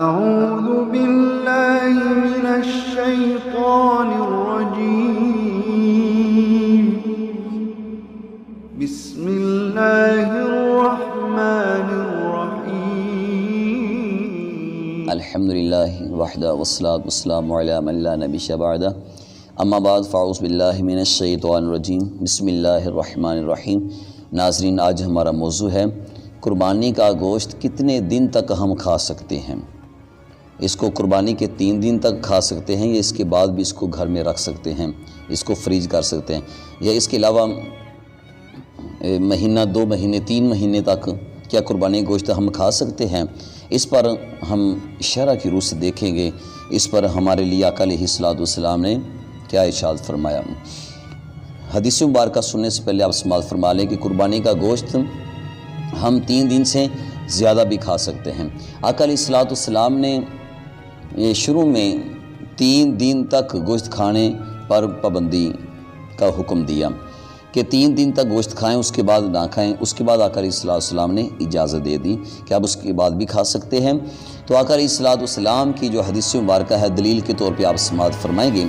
أعوذ بالله من الشيطان الرجيم بسم الله الرحمن الرحيم الحمد للہ وحدہ والصلاة والسلام علی من لا نبی بعدہ اما بعد فاعوذ باللہ من الشیطان الرجیم بسم اللہ الرحمن الرحیم۔ ناظرین، آج ہمارا موضوع ہے قربانی کا گوشت کتنے دن تک ہم کھا سکتے ہیں۔ اس کو قربانی کے 3 دن تک کھا سکتے ہیں یا اس کے بعد بھی اس کو گھر میں رکھ سکتے ہیں، اس کو فریج کر سکتے ہیں، یا اس کے علاوہ مہینہ 2 مہینے 3 مہینے تک کیا قربانی گوشت ہم کھا سکتے ہیں؟ اس پر ہم شرع کی روح سے دیکھیں گے۔ اس پر ہمارے لیے آقا علیہ الصلوۃ والسلام نے کیا ارشاد فرمایا۔ حدیث مبارکہ سننے سے پہلے آپ سماعت فرما لیں کہ قربانی کا گوشت ہم 3 دن سے زیادہ بھی کھا سکتے ہیں۔ آقا علیہ الصلوۃ والسلام نے شروع میں 3 دن تک گوشت کھانے پر پابندی کا حکم دیا کہ 3 دن تک گوشت کھائیں، اس کے بعد نہ کھائیں۔ اس کے بعد آقا علیہ الصلوۃ والسلام نے اجازت دے دی کہ آپ اس کے بعد بھی کھا سکتے ہیں۔ تو آقا علیہ الصلوۃ والسلام کی جو حدیث مبارکہ ہے، دلیل کے طور پہ آپ سماعت فرمائیں گے۔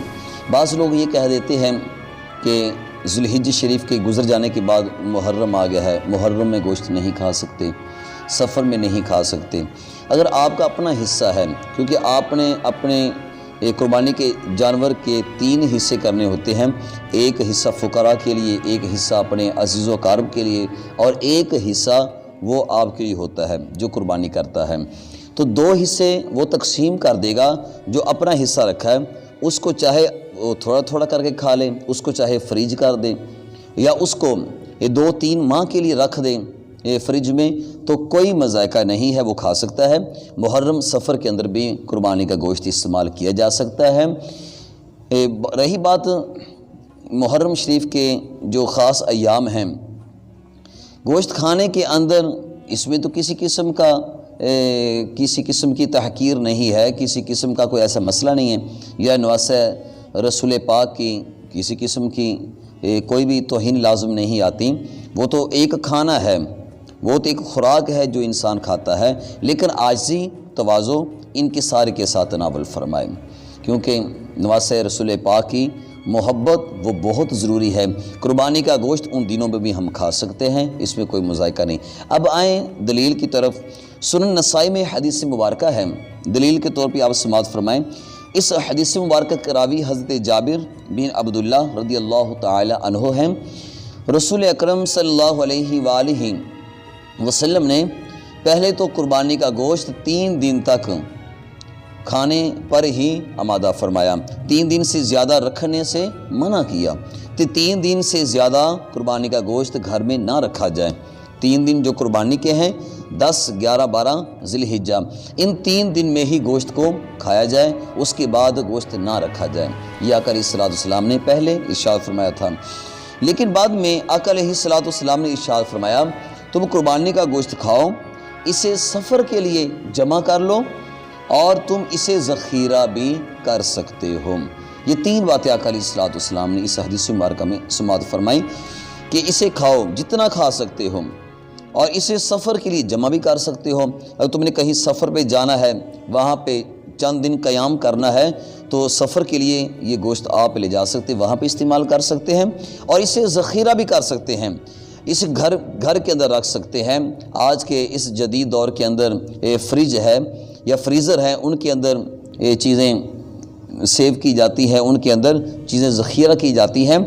بعض لوگ یہ کہہ دیتے ہیں کہ ذو الحجہ شریف کے گزر جانے کے بعد محرم آ گیا ہے، محرم میں گوشت نہیں کھا سکتے، سفر میں نہیں کھا سکتے۔ اگر آپ کا اپنا حصہ ہے، کیونکہ آپ نے اپنے قربانی کے جانور کے 3 حصے کرنے ہوتے ہیں، ایک حصہ فقراء کے لیے، ایک حصہ اپنے عزیز و اقارب کے لیے، اور ایک حصہ وہ آپ کے لیے ہوتا ہے جو قربانی کرتا ہے۔ تو 2 حصے وہ تقسیم کر دے گا۔ جو اپنا حصہ رکھا ہے اس کو چاہے وہ تھوڑا تھوڑا کر کے کھا لیں، اس کو چاہے فریج کر دیں، یا اس کو 2-3 ماہ کے لیے رکھ دیں فریج میں، تو کوئی مذائقہ نہیں ہے، وہ کھا سکتا ہے۔ محرم سفر کے اندر بھی قربانی کا گوشت استعمال کیا جا سکتا ہے۔ رہی بات محرم شریف کے جو خاص ایام ہیں، گوشت کھانے کے اندر اس میں تو کسی قسم کی تحقیر نہیں ہے، کسی قسم کا کوئی ایسا مسئلہ نہیں ہے، یا نواسہ رسول پاک کی کسی قسم کی کوئی بھی توہین لازم نہیں آتی۔ وہ تو ایک کھانا ہے، وہ تو ایک خوراک ہے جو انسان کھاتا ہے، لیکن عاجزی تواضع انکسار کے ساتھ تناول فرمائے، کیونکہ نواسہ رسول پاک کی محبت وہ بہت ضروری ہے۔ قربانی کا گوشت ان دنوں میں بھی ہم کھا سکتے ہیں، اس میں کوئی مذائقہ نہیں۔ اب آئیں دلیل کی طرف۔ سنن نسائی میں حدیث مبارکہ ہے، دلیل کے طور پہ آپ سماعت فرمائیں۔ اس حدیث مبارکہ کے راوی حضرت جابر بن عبداللہ رضی اللہ تعالی عنہ ہیں۔ رسول اکرم صلی اللہ علیہ وآلہ وسلم نے پہلے تو قربانی کا گوشت 3 دن تک کھانے پر ہی آمادہ فرمایا، 3 دن سے زیادہ رکھنے سے منع کیا کہ 3 دن سے زیادہ قربانی کا گوشت گھر میں نہ رکھا جائے۔ 3 دن جو قربانی کے ہیں، 10، 11، 12 ذی الحجہ، ان 3 دن میں ہی گوشت کو کھایا جائے، اس کے بعد گوشت نہ رکھا جائے۔ یہ آقا علیہ الصلوۃ والسلام نے پہلے ارشاد فرمایا تھا، لیکن بعد میں آقا علیہ الصلوۃ والسلام نے ارشاد فرمایا تم قربانی کا گوشت کھاؤ، اسے سفر کے لیے جمع کر لو، اور تم اسے ذخیرہ بھی کر سکتے ہو۔ یہ 3 باتیں آقا علیہ الصلوۃ والسلام نے اس حدیث مبارکہ میں سماعت فرمائی کہ اسے کھاؤ جتنا کھا سکتے ہو، اور اسے سفر کے لیے جمع بھی کر سکتے ہو۔ اگر تم نے کہیں سفر پہ جانا ہے، وہاں پہ چند دن قیام کرنا ہے، تو سفر کے لیے یہ گوشت آپ لے جا سکتے، وہاں پہ استعمال کر سکتے ہیں، اور اسے ذخیرہ بھی کر سکتے ہیں، اسے گھر کے اندر رکھ سکتے ہیں۔ آج کے اس جدید دور کے اندر فریج ہے یا فریزر ہے، ان کے اندر چیزیں سیو کی جاتی ہیں، ان کے اندر چیزیں ذخیرہ کی جاتی ہیں۔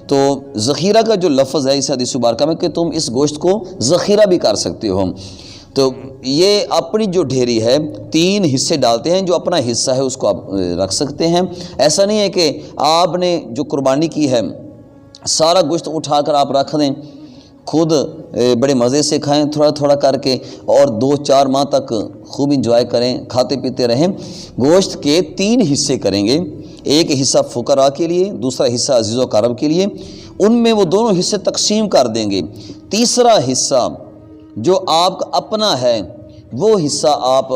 تو ذخیرہ کا جو لفظ ہے اس حدیث مبارکہ میں کہ تم اس گوشت کو ذخیرہ بھی کر سکتے ہو، تو یہ اپنی جو ڈھیری ہے 3 حصے ڈالتے ہیں، جو اپنا حصہ ہے اس کو آپ رکھ سکتے ہیں۔ ایسا نہیں ہے کہ آپ نے جو قربانی کی ہے سارا گوشت اٹھا کر آپ رکھ دیں، خود بڑے مزے سے کھائیں تھوڑا تھوڑا کر کے، اور 2-4 ماہ تک خوب انجوائے کریں، کھاتے پیتے رہیں۔ گوشت کے 3 حصے کریں گے، ایک حصہ فقراء کے لیے، دوسرا حصہ عزیز و اقارب کے لیے، ان میں وہ دونوں حصے تقسیم کر دیں گے۔ تیسرا حصہ جو آپ کا اپنا ہے، وہ حصہ آپ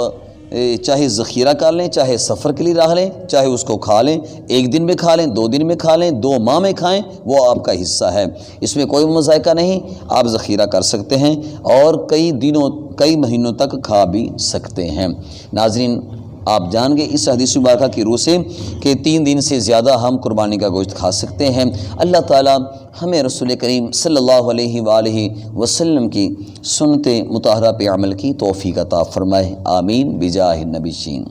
چاہے ذخیرہ کر لیں، چاہے سفر کے لیے رکھ لیں، چاہے اس کو کھا لیں، 1 دن میں کھا لیں، 2 دن میں کھا لیں، 2 ماہ میں کھائیں، وہ آپ کا حصہ ہے، اس میں کوئی مذائقہ نہیں۔ آپ ذخیرہ کر سکتے ہیں اور کئی مہینوں تک کھا بھی سکتے ہیں۔ ناظرین، آپ جان گئے اس حدیث مبارکہ کی روح سے کہ 3 دن سے زیادہ ہم قربانی کا گوشت کھا سکتے ہیں۔ اللہ تعالی ہمیں رسول کریم صلی اللہ علیہ وآلہ وسلم کی سنت مطہرہ پہ عمل کی توفیق عطا فرمائے، آمین بجاہ النبی شین۔